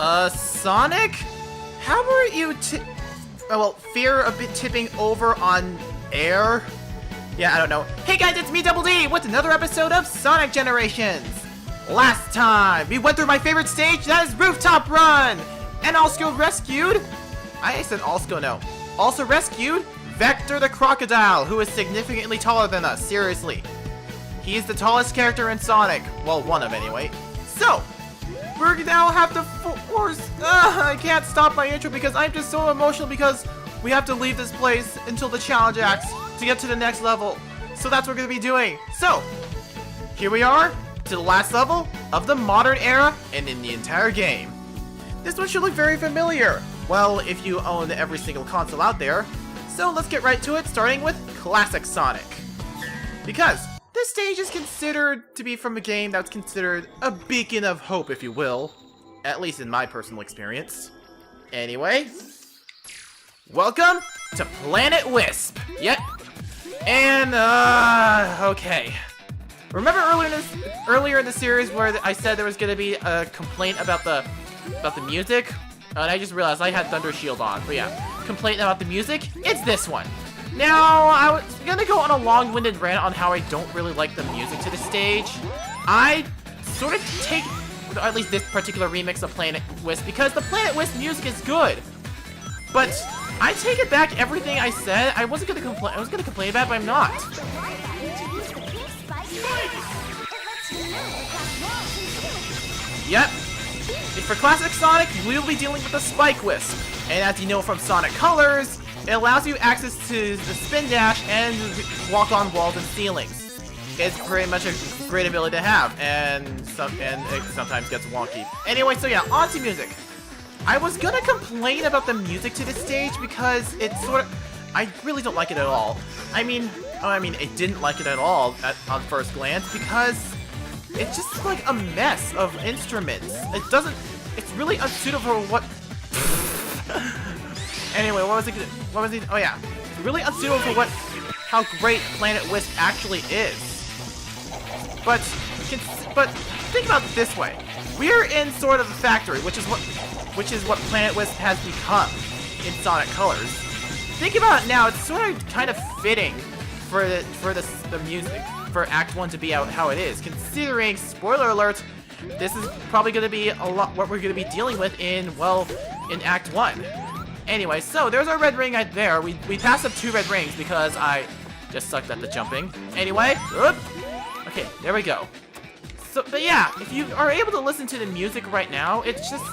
Sonic? How were you fear a bit tipping over on air? Yeah, I don't know. Hey guys, it's me, Double D, with another episode of Sonic Generations! Last time, we went through my favorite stage, that is Rooftop Run! And also rescued... I said also, no. Also rescued Vector the Crocodile, who is significantly taller than us, seriously. He's the tallest character in Sonic. Well, one of anyway. So, we now have to force... I can't stop my intro because I'm just so emotional because we have to leave this place until the challenge acts to get to the next level. So that's what we're going to be doing. So, here we are to the last level of the modern era and in the entire game. This one should look very familiar. Well, if you own every single console out there. So let's get right to it, starting with Classic Sonic. Because this stage is considered to be from a game that's considered a beacon of hope, if you will. At least in my personal experience. Anyway, welcome to Planet Wisp. Yep. And, okay. Remember earlier in the series where I said there was going to be a complaint about the music? And I just realized I had Thunder Shield on, but yeah. Complaint about the music? It's this one. Now, I was gonna go on a long-winded rant on how I don't really like the music to the stage. I sort of take, at least this particular remix of Planet Wisp, because the Planet Wisp music is good. But I take it back everything I said. I was gonna complain about it, but I'm not. Yep. For Classic Sonic, we'll be dealing with the Spike Wisp. And as you know from Sonic Colors, it allows you access to the spin dash and walk on walls and ceilings. It's pretty much a great ability to have, and it sometimes gets wonky. Anyway, so yeah, on to music. I was gonna complain about the music to this stage because it's sort of... I really don't like it at all. I mean, I didn't like it at all on first glance because it's just like a mess of instruments. It's really unsuitable for what... Anyway, what was it? Oh yeah, really unsuitable for how great Planet Wisp actually is. But think about it this way: we're in sort of a factory, which is what Planet Wisp has become in Sonic Colors. Think about it now; it's sort of kind of fitting for the music for Act 1 to be out how it is, considering, spoiler alert, this is probably going to be a lot what we're going to be dealing with in Act 1. Anyway, so there's our red ring right there. We passed up 2 red rings because I just sucked at the jumping. Anyway, okay, there we go. So, but yeah, if you are able to listen to the music right now, it just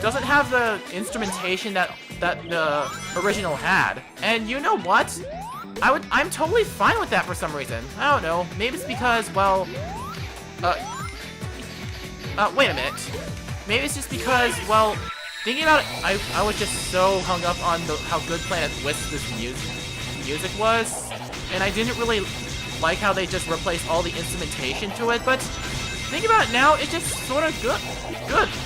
doesn't have the instrumentation that the original had. And you know what? I'm totally fine with that for some reason. I don't know. Maybe it's because, well, wait a minute. Maybe it's just because, well, thinking about it, I was just so hung up on how good Planet Wisp's music was, and I didn't really like how they just replaced all the instrumentation to it, but thinking about it now, it's just sort of good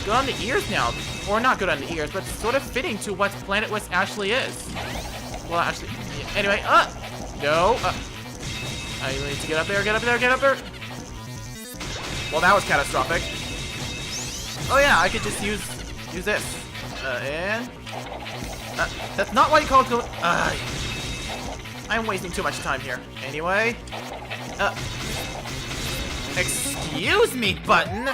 on the ears now. Or not good on the ears, but sort of fitting to what Planet Wisp actually is. Well, actually, yeah, anyway, no, I need to get up there, get up there. Well, that was catastrophic. Oh yeah, I could just use this. That's not what you call it. I'm wasting too much time here. Anyway, excuse me, button.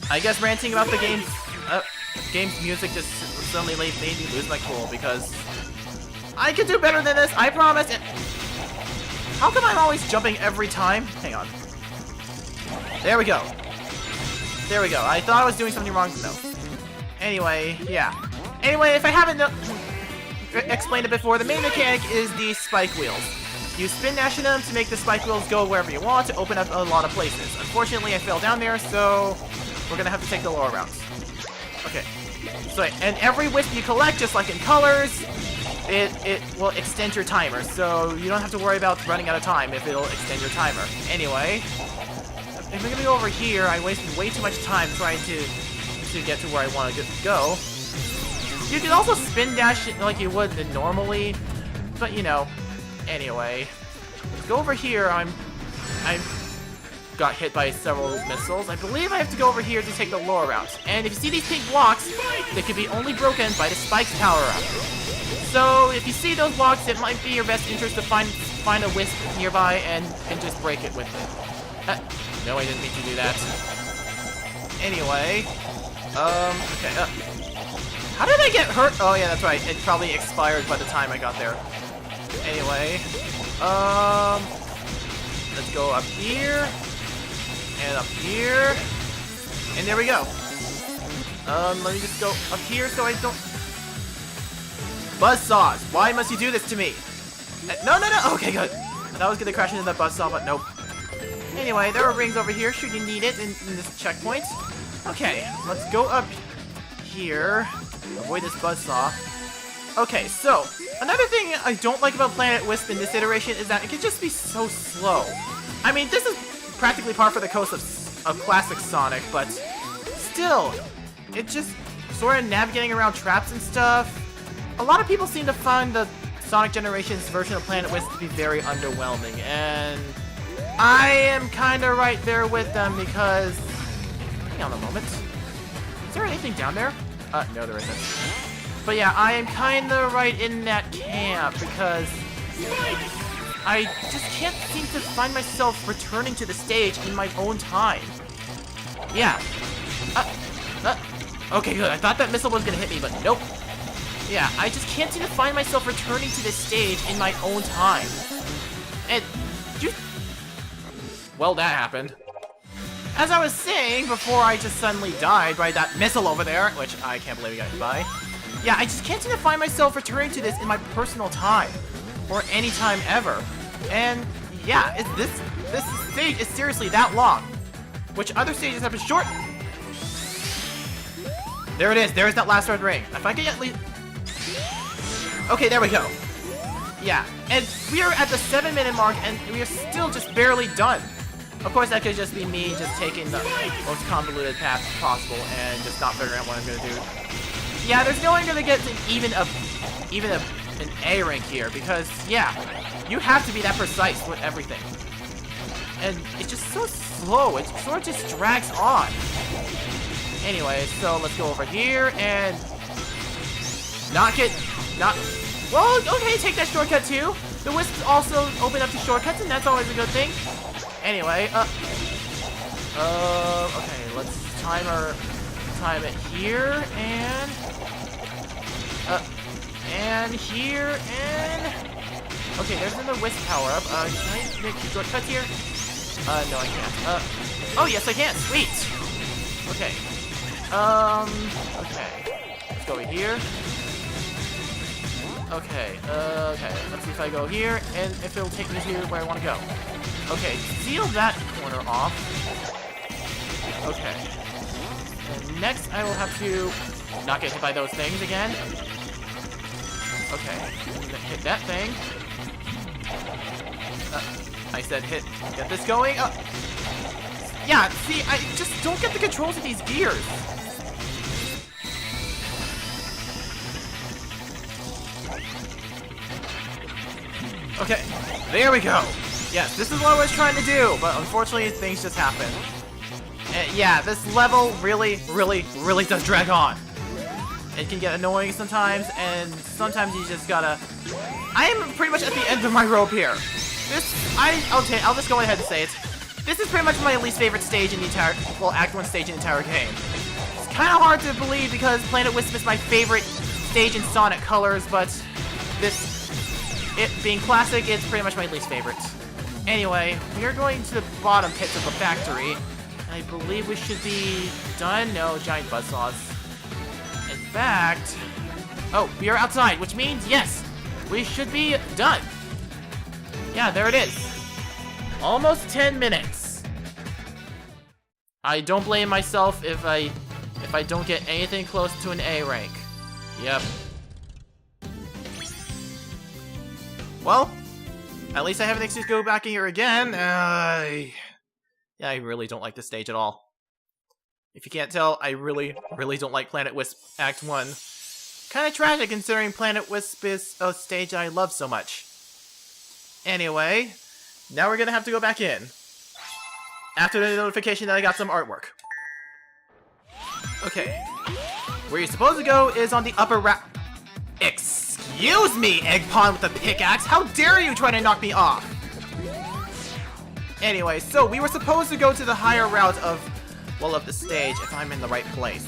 I guess ranting about the game's music just suddenly made me lose my cool because I could do better than this. I promise. How come I'm always jumping every time? Hang on. There we go. There we go. I thought I was doing something wrong. No. Anyway, yeah. Anyway, if I haven't explained it before, the main mechanic is the spike wheels. You spin dashing them to make the spike wheels go wherever you want to open up a lot of places. Unfortunately, I fell down there, so we're gonna have to take the lower routes. Okay. So, and every wisp you collect, just like in Colors, it will extend your timer, so you don't have to worry about running out of time if it'll extend your timer. Anyway, if I'm gonna go over here, I wasted way too much time trying to get to where I want to go. You can also spin dash it like you would normally, but you know. Anyway, let's go over here. got hit by several missiles. I believe I have to go over here to take the lower route. And if you see these pink blocks, they can be only broken by the spikes power-up. So if you see those blocks, it might be your best interest to find a Wisp nearby and just break it with it. No, I didn't mean to do that. Anyway, okay. How did I get hurt? Oh yeah, that's right. It probably expired by the time I got there. Anyway, let's go up here and up here, and there we go. Let me just go up here so I don't. Buzzsaws, why must you do this to me? No, no, no. Okay, good. I was gonna crash into that buzzsaw, but nope. Anyway, there are rings over here should you need it in this checkpoint. Okay, let's go up here. Avoid this buzzsaw. Okay, so another thing I don't like about Planet Wisp in this iteration is that it can just be so slow. I mean, this is practically par for the course of classic Sonic, but still, it just sort of navigating around traps and stuff. A lot of people seem to find the Sonic Generations version of Planet Wisp to be very underwhelming, and I am kind of right there with them because... Hang on a moment. Is there anything down there? No, there isn't. But yeah, I am kind of right in that camp because I just can't seem to find myself returning to the stage in my own time. Yeah. Okay, good. I thought that missile was going to hit me, but nope. Yeah, I just can't seem to find myself returning to this stage in my own time. And well, that happened. As I was saying before I just suddenly died by that missile over there, which I can't believe I got hit by. Yeah, I just can't seem to find myself returning to this in my personal time. Or any time ever. And yeah, this stage is seriously that long. Which other stages have been short. There it is. There is that last red ring. If I can at least... Okay, there we go. Yeah, and we are at the 7-minute mark, and we are still just barely done. Of course, that could just be me just taking the most convoluted path possible and just not figuring out what I'm gonna do. Yeah, there's no way gonna get to even an A rank here because yeah, you have to be that precise with everything, and it's just so slow. It sort of just drags on. Anyway, so let's go over here and well, okay, take that shortcut too. The Wisps also open up to shortcuts, and that's always a good thing. Anyway, okay, let's time it here, and here, and... Okay, there's another Wisp power-up. Can I make shortcuts here? No, I can't. Oh, yes, I can! Sweet! Okay. Okay. Let's go over here. Okay, let's see if I go here, and if it'll take me to where I want to go. Okay, seal that corner off. Okay. And next, I will have to not get hit by those things again. Okay, hit that thing. I said get this going. Yeah, see, I just don't get the controls of these gears. Okay, there we go. Yes, this is what I was trying to do, but unfortunately things just happen. Yeah, this level really does drag on. It can get annoying sometimes, and sometimes you just gotta... I am pretty much at the end of my rope here. Okay, I'll just go ahead and say it. This is pretty much my least favorite stage in the entire... Well, Act 1 stage in the entire game. It's kind of hard to believe because Planet Wisp is my favorite stage in Sonic Colors, but it being classic, it's pretty much my least favorite. Anyway, we are going to the bottom pits of the factory. And I believe we should be done. No, giant buzzsaws. In fact... Oh, we are outside, which means, yes, we should be done. Yeah, there it is. Almost 10 minutes. I don't blame myself if I don't get anything close to an A rank. Yep. Well, at least I have an excuse to go back in here again. Yeah, I really don't like this stage at all. If you can't tell, I really don't like Planet Wisp Act 1. Kinda tragic considering Planet Wisp is a stage I love so much. Anyway, now we're gonna have to go back in. After the notification that I got some artwork. Okay. Where you're supposed to go is on the upper Excuse me, Egg Pawn with the pickaxe! How dare you try to knock me off! Anyway, so we were supposed to go to the higher route of, well, of the stage, if I'm in the right place.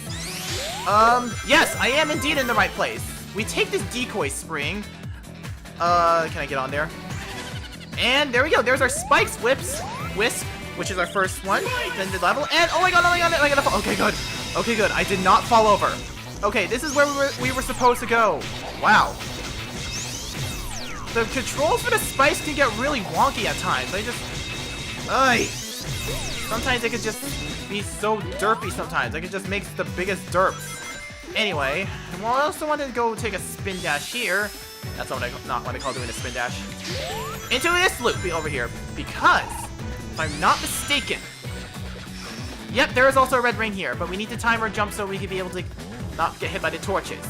Yes, I am indeed in the right place. We take this decoy spring. Can I get on there? And there we go, there's our Spikes Wisp, which is our first one in the level, and oh my god, I gotta fall. Okay, good. Okay, good. I did not fall over. Okay, this is where we were supposed to go. Wow. The controls for the spikes can get really wonky at times. Sometimes it could just be so derpy sometimes. Like, it just makes the biggest derps. Anyway, well, I also wanted to go take a spin dash here. That's not what I call doing a spin dash. Into this loop over here. Because, if I'm not mistaken, yep, there is also a red ring here, but we need to time our jump so we can be able to not get hit by the torches.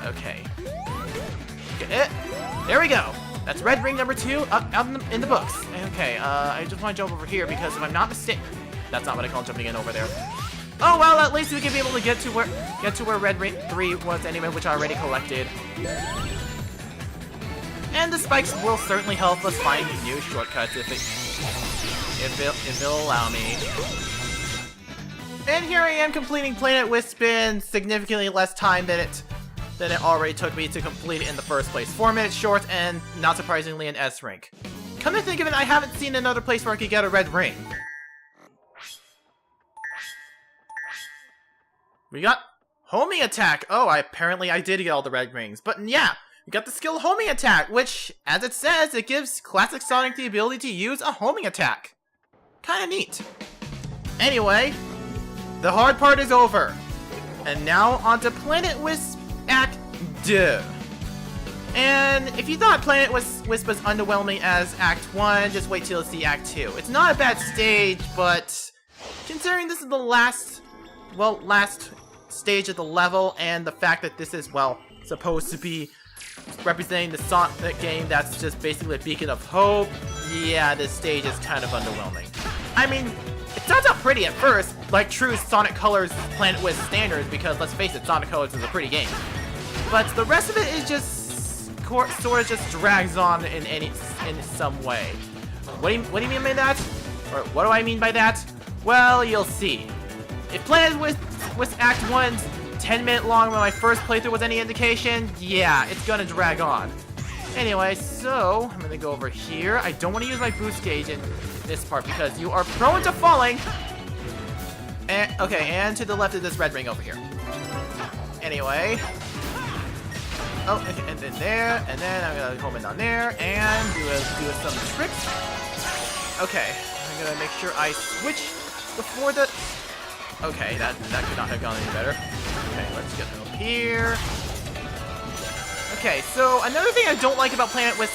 Okay. There we go. That's red ring number 2 up out in the books. Okay, I just want to jump over here because if I'm not mistaken, that's not what I call jumping in over there. Oh well, at least we can be able to get to where red ring 3 was anyway, which I already collected. And the spikes will certainly help us find new shortcuts if it'll allow me. And here I am completing Planet Wisp in significantly less time than it already took me to complete it in the first place. 4 minutes short, and not surprisingly an S rank. Come to think of it, I haven't seen another place where I could get a red ring. We got homing attack. Oh, apparently I did get all the red rings. But yeah, we got the skill homing attack, which, as it says, it gives classic Sonic the ability to use a homing attack. Kinda neat. Anyway, the hard part is over. And now onto Planet Wisp Act 2. And if you thought Planet Wisp was underwhelming as Act 1, just wait till you see Act 2. It's not a bad stage, but considering this is the last stage of the level, and the fact that this is, well, supposed to be representing the Sonic game that's just basically a beacon of hope, yeah, this stage is kind of underwhelming. I mean, it starts out pretty at first, like true Sonic Colors Planet Wisp standards, because let's face it, Sonic Colors is a pretty game. But the rest of it is just sort of just drags on in some way. What do you mean by that? Or what do I mean by that? Well, you'll see. If Planet Wisp Act 1's 10-minute long when my first playthrough was any indication, yeah, it's gonna drag on. Anyway, so I'm gonna go over here. I don't want to use my boost gauge in this part because you are prone to falling. And okay, and to the left of this red ring over here. Anyway. Oh, and then there, and then I'm gonna home in on there and do some tricks. Okay, I'm gonna make sure I switch before the. Okay, that could not have gone any better. Okay, let's get up here. Okay, so another thing I don't like about Planet Wisp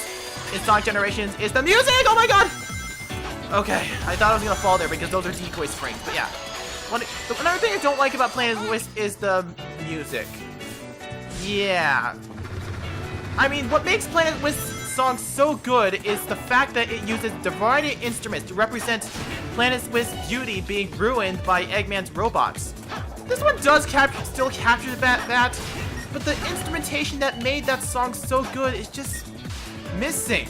in Sonic Generations is the music! Oh my god! Okay, I thought I was gonna fall there because those are decoy springs, but yeah. Another thing I don't like about Planet Wisp is the music. Yeah. I mean, what makes Planet Wisp songs so good is the fact that it uses divided instruments to represent Planet Wisp's beauty being ruined by Eggman's robots. This one does still capture that, but the instrumentation that made that song so good is just missing.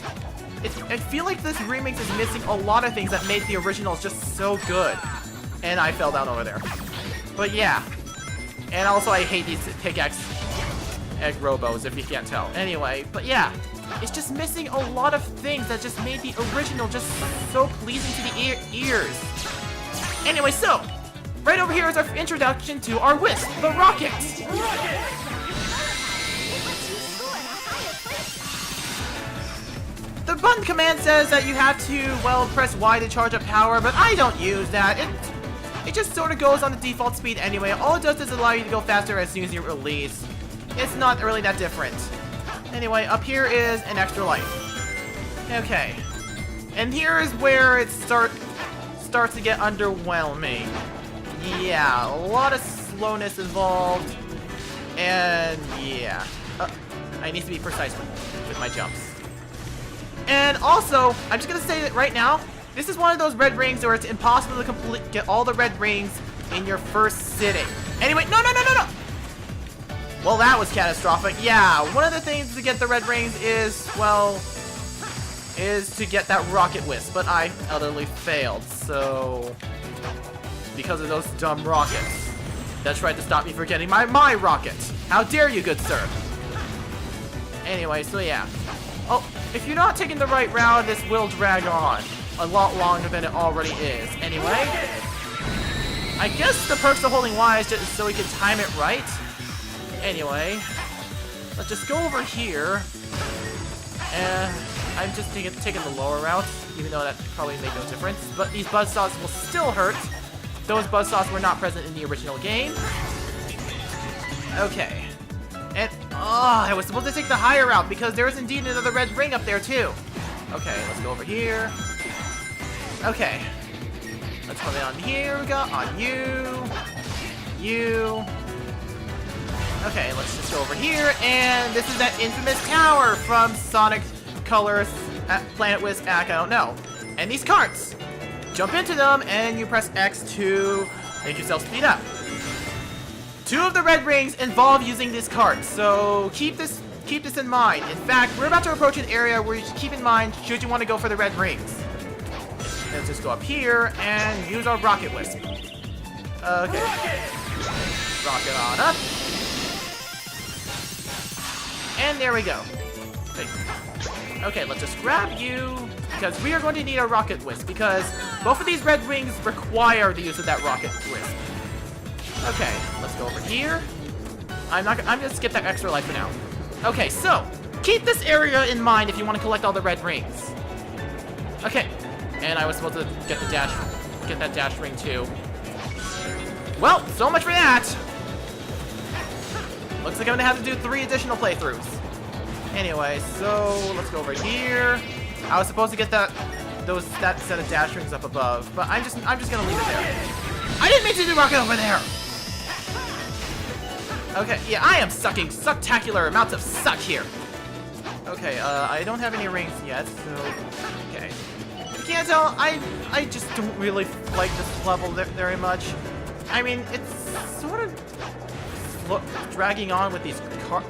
I feel like this remix is missing a lot of things that made the originals just so good. And I fell down over there. But yeah. And also I hate these pickaxe egg robos, if you can't tell. Anyway, but yeah. It's just missing a lot of things that just made the original just so pleasing to the ears. Anyway, so, right over here is our introduction to our Wisp, the rocket! The button command says that you have to, well, press Y to charge up power, but I don't use that. It just sort of goes on the default speed anyway. All it does is allow you to go faster as soon as you release. It's not really that different. Anyway, up here is an extra life. Okay. And here is where it starts to get underwhelming. Yeah, a lot of slowness involved. And yeah. I need to be precise with my jumps. And also, I'm just gonna say that right now, This is one of those red rings where it's impossible to get all the red rings in your first sitting. Anyway, no! Well, that was catastrophic. Yeah, one of the things to get the red rings is, well, is to get that rocket wisp, but I utterly failed, so... because of those dumb rockets. That tried to stop me from getting my rocket. How dare you, good sir? Anyway, so yeah. Oh, if you're not taking the right route, this will drag on a lot longer than it already is. Anyway, I guess the perks of holding Y is just so we can time it right. Anyway, let's just go over here. And I'm just taking the lower route, even though that probably made no difference. But these buzzsaws will still hurt. Those buzzsaws were not present in the original game. Okay. And, I was supposed to take the higher route because there is indeed another red ring up there too. Okay, let's go over here. Okay. Let's come in on here, we go, on you. You. Okay, let's just go over here, and this is that infamous tower from Sonic Colors, Planet Wisp, I don't know. And these carts. Jump into them, and you press X to make yourself speed up. 2 of the red rings involve using this cart, so keep this in mind. In fact, we're about to approach an area where you should keep in mind should you want to go for the red rings. Let's just go up here and use our rocket wisp. Okay. Rocket on up. And there we go. Okay, let's just grab you, because we are going to need a rocket wisp, because both of these red rings require the use of that rocket wisp. Okay, let's go over here. I'm gonna skip that extra life for now. Okay, so keep this area in mind if you want to collect all the red rings. Okay, and I was supposed to get that dash ring too. Well, so much for that. Looks like I'm gonna have to do 3 additional playthroughs. Anyway, so let's go over here. I was supposed to get that set of dash rings up above, but I'm just gonna leave it there. I didn't mean to do rocket over there. Okay, yeah, I am sucking sucktacular amounts of suck here. Okay, I don't have any rings yet, so okay. You can't tell, I just don't really like this level very much. I mean, it's sort of dragging on with these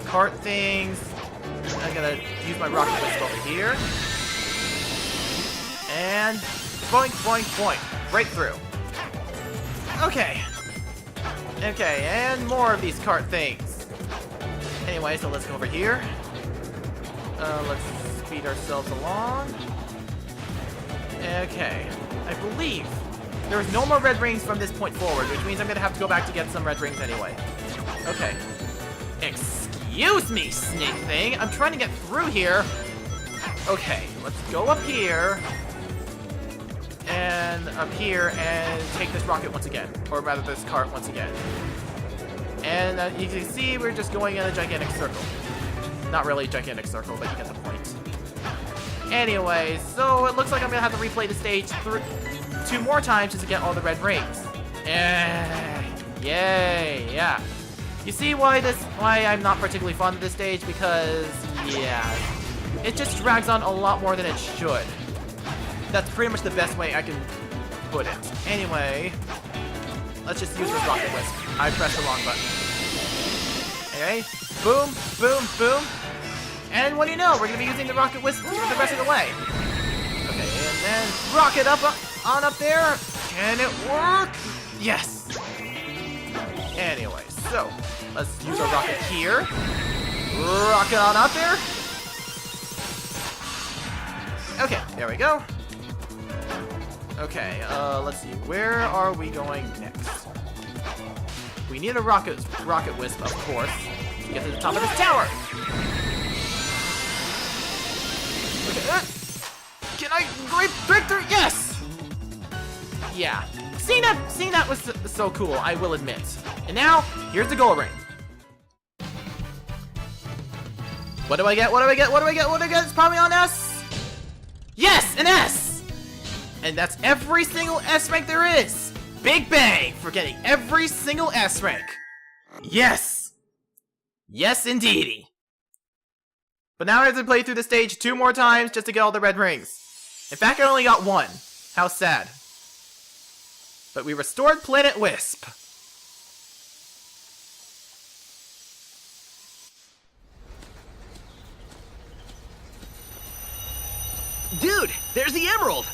cart things. I'm gonna use my rocket wisp over here. And boink, boink, boink. Breakthrough. Okay. Okay, and more of these cart things. Anyway, so let's go over here. Let's speed ourselves along. Okay. I believe there's no more red rings from this point forward, which means I'm gonna have to go back to get some red rings anyway. Okay. Excuse me, snake thing. I'm trying to get through here. Okay, let's go up here. And up here and take this rocket once again. Or rather, this cart once again. And you can see we're just going in a gigantic circle. Not really a gigantic circle, but you get the point. Anyway, so it looks like I'm going to have to replay the stage 2 more times just to get all the red rings. Yay, yeah. You see why I'm not particularly fond of this stage? Because, yeah, it just drags on a lot more than it should. That's pretty much the best way I can put it. Anyway, let's just use this rocket wisp. I pressed the wrong button. Okay, boom, boom, boom. And what do you know? We're going to be using the rocket wisp for the rest of the way. Okay, and then rocket on up there. Can it work? Yes. Anyway, so let's use our rocket here. Rocket on up there. Okay, there we go. Okay, let's see. Where are we going next? We need a rocket wisp, of course, to get to the top of this tower. Okay, can I break through? Yes. Yeah. Seeing that was so cool, I will admit. And now, here's the gold ring. What do I get? What do I get? What do I get? What do I get? It's probably on S. Yes, an S. And that's every single S rank there is! Big bang for getting every single S rank! Yes! Yes, indeedy! But now I have to play through the stage 2 more times just to get all the red rings. In fact, I only got 1. How sad. But we restored Planet Wisp. Dude, there's the emerald!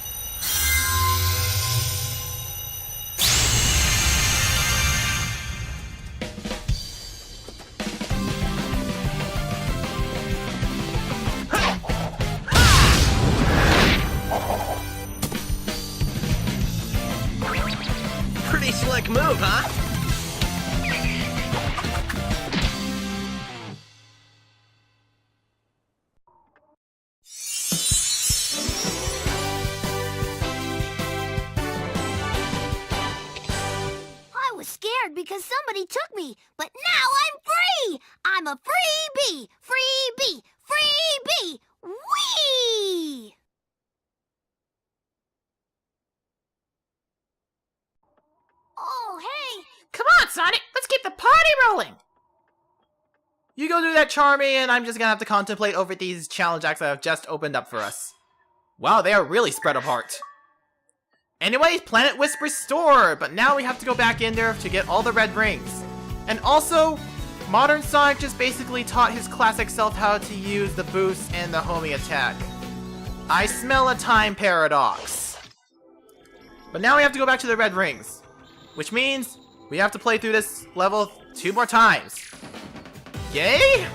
Pretty slick move, huh? I was scared because somebody took me, but now I'm free! I'm a free bee! Free bee! Free bee! Whee! Oh, hey! Come on, Sonic! Let's keep the party rolling! You go do that, Charmy, and I'm just gonna have to contemplate over these challenge acts that have just opened up for us. Wow, they are really spread apart. Anyway, Planet Wisp restored, but now we have to go back in there to get all the red rings. And also, modern Sonic just basically taught his classic self how to use the boost and the homing attack. I smell a time paradox. But now we have to go back to the red rings, which means we have to play through this level 2 more times. Yay?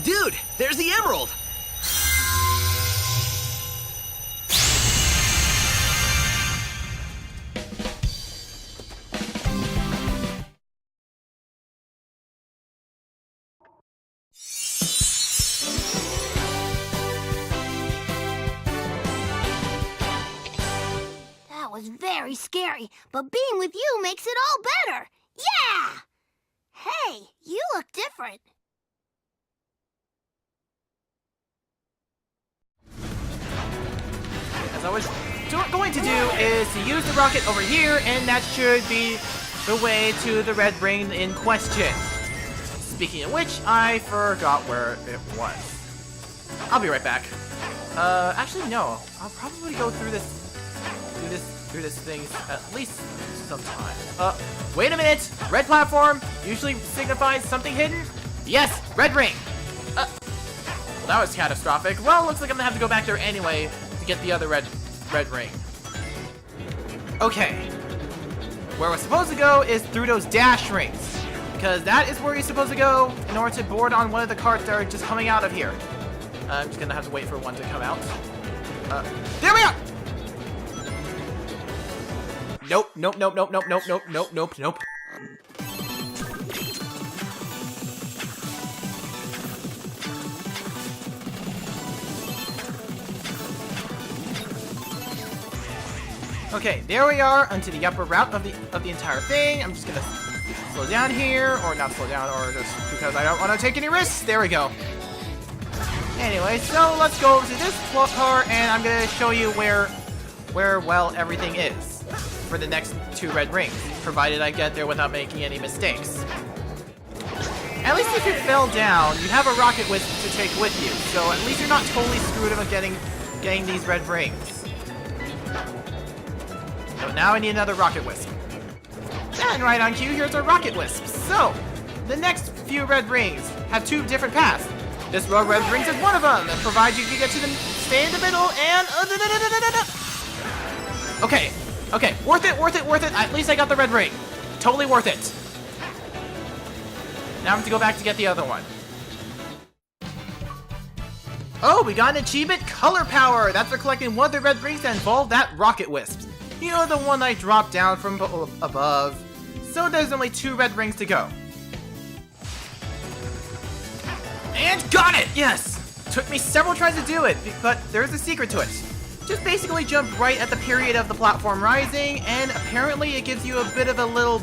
Dude, there's the emerald! That was very scary, but being with you makes it all better! Yeah! Hey, you look different. As I was going to do is to use the rocket over here, and that should be the way to the red ring in question. Speaking of which, I forgot where it was. I'll be right back. Actually no. I'll probably go through this thing at least sometime. Wait a minute! Red platform usually signifies something hidden? Yes! Red ring! Well, that was catastrophic. Well, looks like I'm gonna have to go back there anyway to get the other red ring. Okay. Where we're supposed to go is through those dash rings, because that is where you're supposed to go in order to board on one of the carts that are just coming out of here. I'm just gonna have to wait for one to come out. There we are! Nope, nope, nope, nope, nope, nope, nope, nope, nope, nope. Okay, there we are, onto the upper route of the entire thing. I'm just gonna slow down here, or not slow down, or just because I don't want to take any risks. There we go. Anyway, so let's go over to this part, and I'm gonna show you where well everything is for the next 2 red rings, provided I get there without making any mistakes. At least if you fell down, you have a rocket wisp to take with you, so at least you're not totally screwed of getting these red rings. So now I need another rocket wisp. And right on cue, here's our rocket wisp. So, the next few red rings have 2 different paths. This row of red rings is one of them, and provides you can get to them, stay in the middle, and... Okay, worth it. At least I got the red ring. Totally worth it. Now I have to go back to get the other one. Oh, we got an achievement, Color Power! That's for collecting one of the red rings that involve that rocket wisp. You know, the one I dropped down from above. So there's only 2 red rings to go. And got it! Yes! Took me several tries to do it, but there's a secret to it. Just basically jump right at the period of the platform rising, and apparently it gives you a bit of a little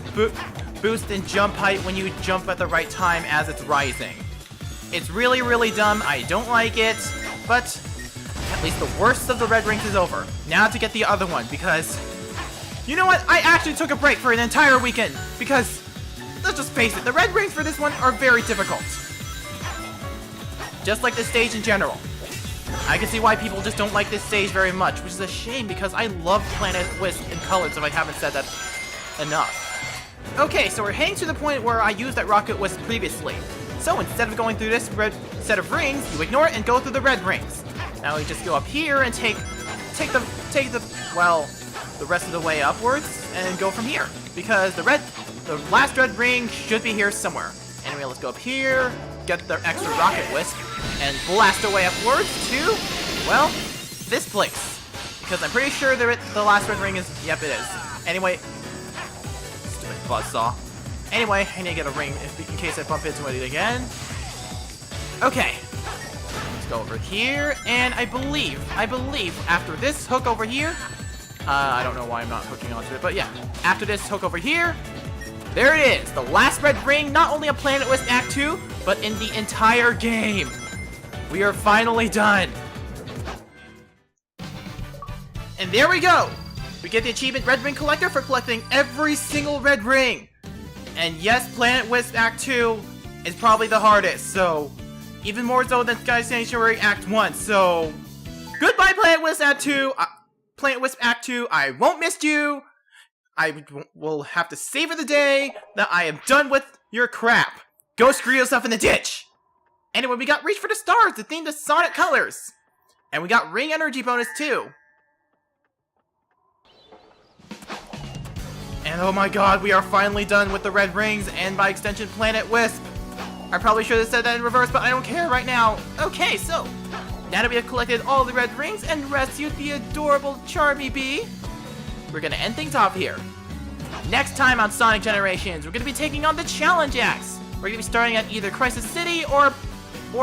boost in jump height when you jump at the right time as it's rising. It's really, really dumb. I don't like it, but at least the worst of the red rings is over. Now to get the other one, because... You know what? I actually took a break for an entire weekend, because let's just face it, the red rings for this one are very difficult. Just like this stage in general. I can see why people just don't like this stage very much, which is a shame because I love Planet Wisp and Colors if I haven't said that enough. Okay, so we're heading to the point where I used that Rocket Wisp previously. So instead of going through this red set of rings, you ignore it and go through the red rings. Now we just go up here and take the rest of the way upwards and go from here. Because the last red ring should be here somewhere. Anyway, let's go up here, get the extra Rocket Wisp, and blast our way upwards to, well, this place. Because I'm pretty sure the last red ring is, yep, it is. Anyway, stupid buzzsaw. Anyway, I need to get a ring in case I bump into it again. Okay. Let's go over here, and I believe, after this hook over here, I don't know why I'm not hooking onto it, but yeah. After this hook over here, there it is! The last red ring, not only a Planet Wisp Act 2, but in the entire game! We are finally done! And there we go! We get the achievement Red Ring Collector for collecting every single red ring! And yes, Planet Wisp Act 2 is probably the hardest, so... even more so than Sky Sanctuary Act 1, so... goodbye, Planet Wisp Act 2! Planet Wisp Act 2, I won't miss you! I will have to savor the day that I am done with your crap! Go screw yourself in the ditch! Anyway, we got Reach for the Stars, the theme to Sonic Colors! And we got Ring Energy bonus too! And oh my god, we are finally done with the red rings, and by extension, Planet Wisp! I probably should have said that in reverse, but I don't care right now. Okay, so, now that we have collected all the red rings and rescued the adorable Charmy Bee, we're gonna end things off here. Next time on Sonic Generations, we're gonna be taking on the Challenge Acts. We're gonna be starting at either Crisis City or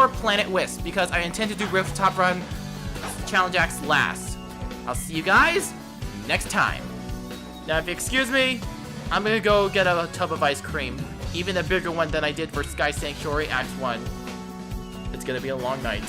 Planet Wisp, because I intend to do Rooftop Run Challenge Acts last. I'll see you guys next time. Now, if you excuse me, I'm gonna go get a tub of ice cream. Even a bigger one than I did for Sky Sanctuary Act 1. It's gonna be a long night.